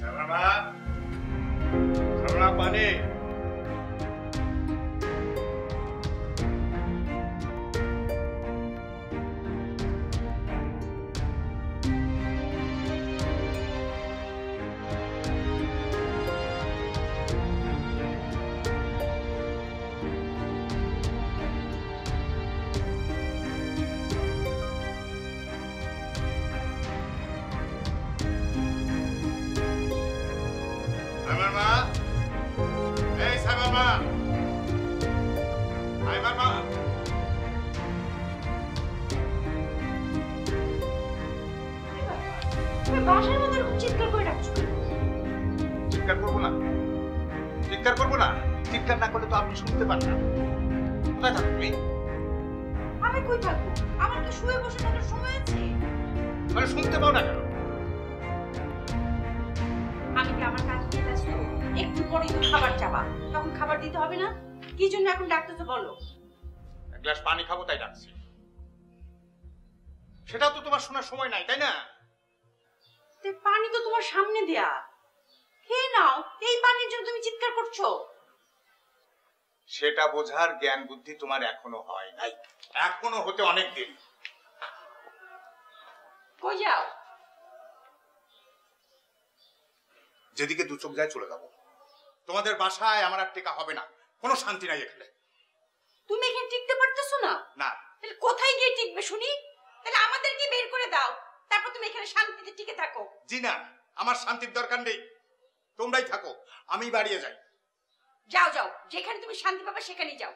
Salama, salama pani. বাসার মধ্যে চিৎকার করে ডাকছো। চিৎকার করবো না, চিৎকার করবো না। চিৎকার না করলে তো আপনি শুনতে পান না। কোথায় থাকো তুমি? আমি কই থাকবো? আমার কি শুয়ে বসে থাকার সময় আছে? মানে শুনতে পাও না কেন? আমি কি আমার কাজ নিয়ে ব্যস্ত? একটু পরেই তো খাবার চাবা, তখন খাবার দিতে হবে না? কি জন্য এখন ডাকতেছো বলো? এক গ্লাস পানি খাবো তাই ডাকছি। সেটাও তো তোমার শোনার সময় নাই, তাই না? পানি তো তোমার সামনে দেয়া, খেয়ে নাও। এই পানির জন্য তুমি চিৎকার করছো? সেটা বোঝার জ্ঞান বুদ্ধি তোমার এখনো হয় নাই, এখনো হতে অনেক দেরি। কই যাও? যেদিকে দু চোখ যায় চলে যাবো। তোমাদের বাসায় আমার আর টেকা হবে না, কোনো শান্তি নাই এখানে। তুমি এখানে টিকতে পারতেছো না? না। তাহলে কোথায় গিয়ে টিকবে শুনি? তাহলে আমাদেরকে বের করে দাও, তারপর তুমি এখানে শান্তিতে টিকে থাকো। জি না, আমার শান্তির দরকার নেই, তোমরাই থাকো, আমি বাড়িয়ে যাই। যাও যাও, যেখানে তুমি শান্তি পাবে সেখানেই যাও।